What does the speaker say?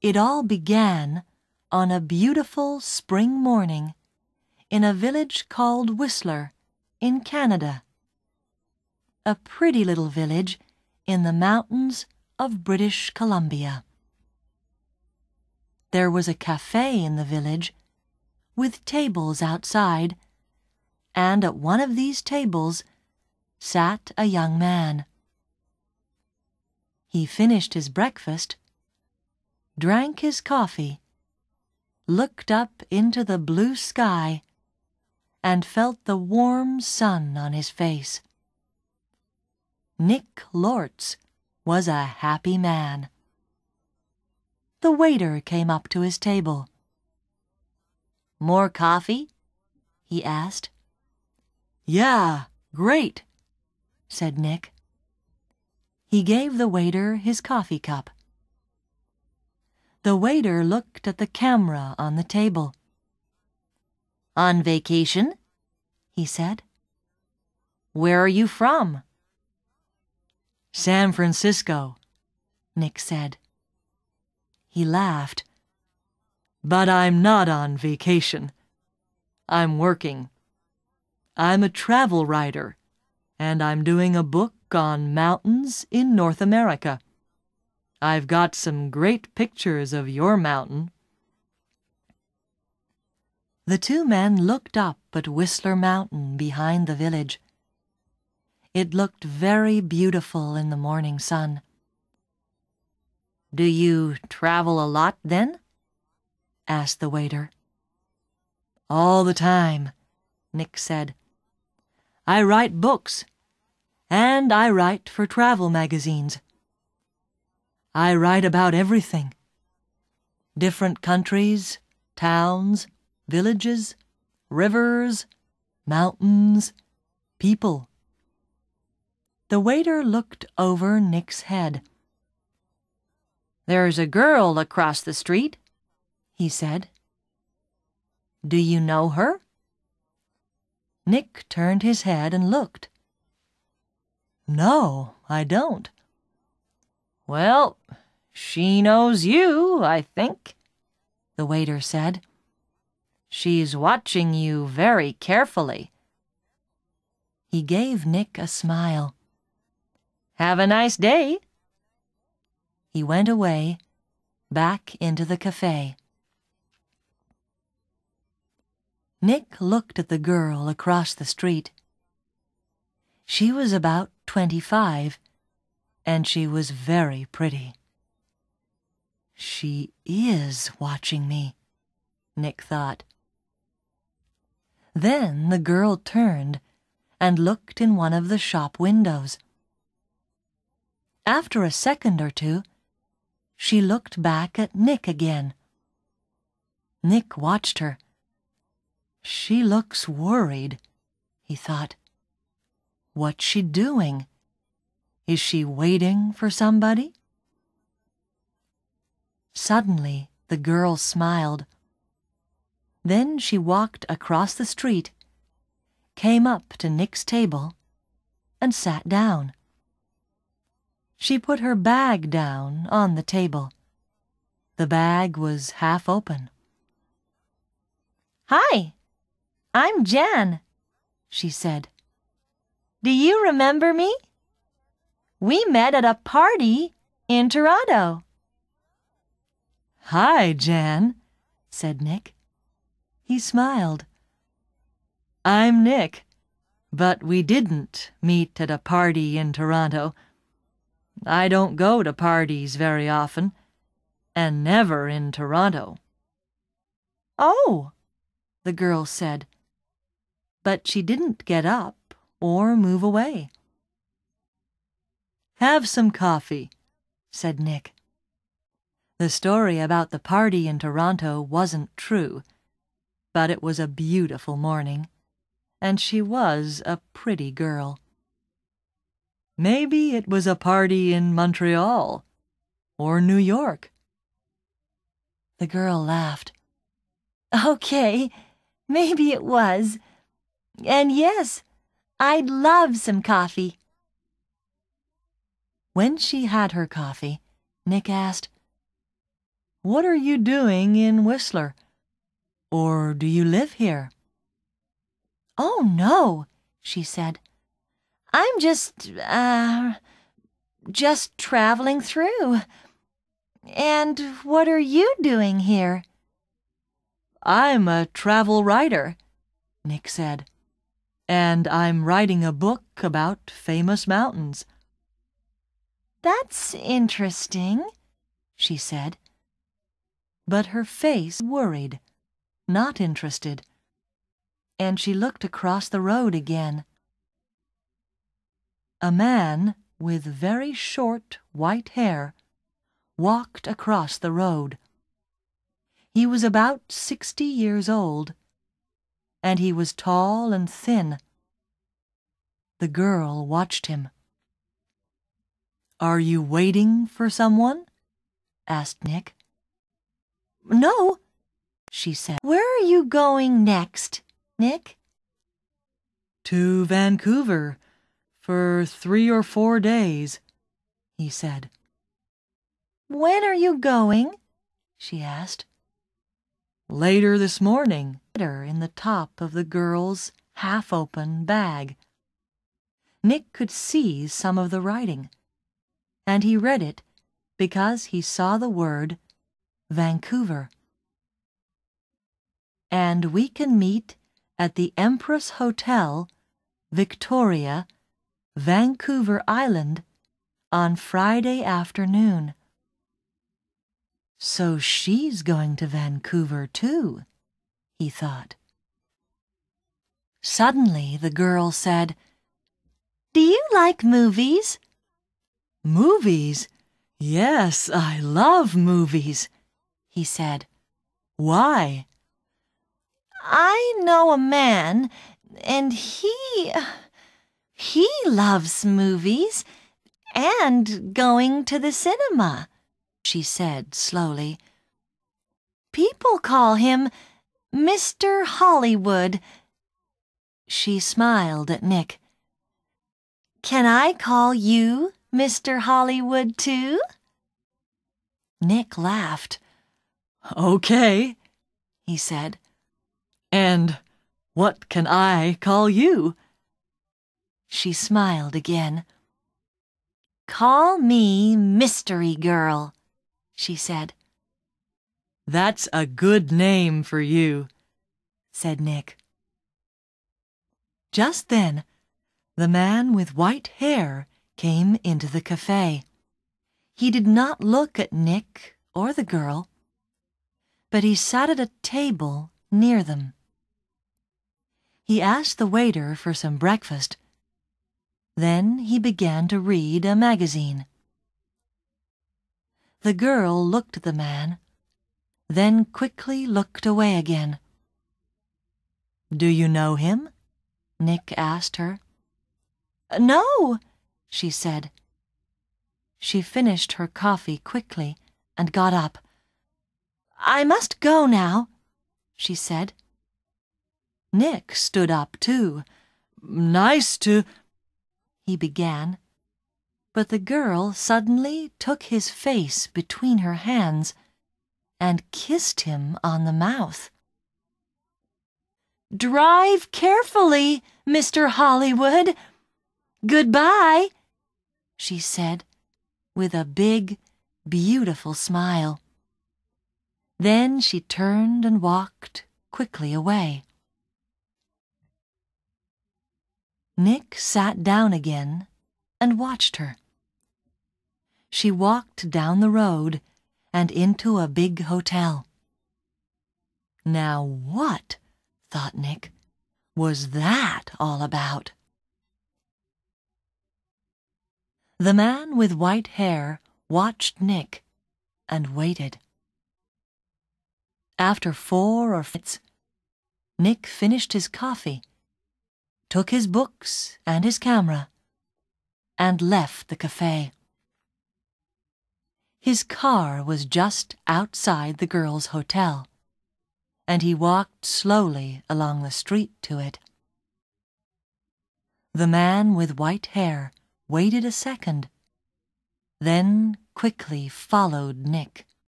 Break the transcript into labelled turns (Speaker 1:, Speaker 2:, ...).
Speaker 1: It all began on a beautiful spring morning in a village called Whistler in Canada. A pretty little village in the mountains of British Columbia. There was a cafe in the village with tables outside, and at one of these tables sat a young man. He finished his breakfast, drank his coffee, looked up into the blue sky, and felt the warm sun on his face. Nick Lortz was a happy man. The waiter came up to his table. "More coffee?" he asked. "Yeah, great," said Nick. He gave the waiter his coffee cup. The waiter looked at the camera on the table. "On vacation?" he said. "Where are you from?" "San Francisco," Nick said. He laughed. "But I'm not on vacation. I'm working. I'm a travel writer, and I'm doing a book on mountains in North America. I've got some great pictures of your mountain." The two men looked up at Whistler Mountain behind the village. It looked very beautiful in the morning sun. "Do you travel a lot then?" asked the waiter. "All the time," Nick said. "I write books, and I write for travel magazines. I write about everything. Different countries, towns, villages, rivers, mountains, people." The waiter looked over Nick's head. "There's a girl across the street," he said. "Do you know her?" Nick turned his head and looked. "No, I don't." "Well, she knows you, I think," the waiter said. "She's watching you very carefully." He gave Nick a smile. "Have a nice day." He went away, back into the cafe. Nick looked at the girl across the street. She was about 25, and she was very pretty. "She is watching me," Nick thought. Then the girl turned and looked in one of the shop windows. After a second or two, she looked back at Nick again. Nick watched her. "She looks worried," he thought. "What's she doing? Is she waiting for somebody?" Suddenly, the girl smiled. Then she walked across the street, came up to Nick's table, and sat down. She put her bag down on the table. The bag was half open. "Hi, I'm Jan," she said. "Do you remember me? We met at a party in Toronto." "Hi, Jan," said Nick. He smiled. "I'm Nick, but we didn't meet at a party in Toronto. I don't go to parties very often, and never in Toronto." "Oh," the girl said, but she didn't get up or move away. "Have some coffee," said Nick. The story about the party in Toronto wasn't true, but it was a beautiful morning, and she was a pretty girl. Maybe it was a party in Montreal or New York. The girl laughed. "Okay, maybe it was. And yes, I'd love some coffee." When she had her coffee, Nick asked, what are you doing in Whistler? Or do you live here?"
Speaker 2: "Oh, no," she said. "I'm just traveling through. And what are you doing here?"
Speaker 1: "I'm a travel writer," Nick said, "and I'm writing a book about famous mountains."
Speaker 2: "That's interesting," she said.
Speaker 1: But her face worried, not interested, and she looked across the road again. A man with very short white hair walked across the road. He was about 60 years old, and he was tall and thin. The girl watched him. "Are you waiting for someone?" asked Nick.
Speaker 2: "No," she said. "Where are you going next, Nick?"
Speaker 1: "To Vancouver for 3 or 4 days," he said.
Speaker 2: "When are you going?" she asked.
Speaker 1: "Later this morning." In the top of the girl's half-open bag. Nick could see some of the writing, and he read it because he saw the word Vancouver. "And we can meet at the Empress Hotel, Victoria, Vancouver Island, on Friday afternoon." So she's going to Vancouver too, he thought. Suddenly the girl said,
Speaker 2: "Do you like movies?"
Speaker 1: "Movies? Yes, I love movies," he said. "Why?"
Speaker 2: "I know a man, and he loves movies and going to the cinema," she said slowly. "People call him Mr. Hollywood." She smiled at Nick. "Can I call you Mr. Hollywood too?" Nick laughed.
Speaker 1: "Okay," he said. "And what can I call you?"
Speaker 2: She smiled again. "Call me Mystery Girl," she said.
Speaker 1: "That's a good name for you," said Nick. Just then, the man with white hair came into the cafe. He did not look at Nick or the girl, but he sat at a table near them. He asked the waiter for some breakfast. Then he began to read a magazine. The girl looked at the man, then quickly looked away again. "Do you know him?" Nick asked her.
Speaker 2: "No," she said.
Speaker 1: She finished her coffee quickly and got up.
Speaker 2: "I must go now," she said.
Speaker 1: Nick stood up too. "Nice to—" he began, but the girl suddenly took his face between her hands and kissed him on the mouth.
Speaker 2: "Drive carefully, Mr. Hollywood. Goodbye," she said with a big, beautiful smile. Then she turned and walked quickly away.
Speaker 1: Nick sat down again and watched her. She walked down the road and into a big hotel. Now what, thought Nick, was that all about? The man with white hair watched Nick and waited. After 4 or 5 minutes, Nick finished his coffee, took his books and his camera, and left the cafe. His car was just outside the girl's hotel, and he walked slowly along the street to it. The man with white hair waited a second, then quickly followed Nick.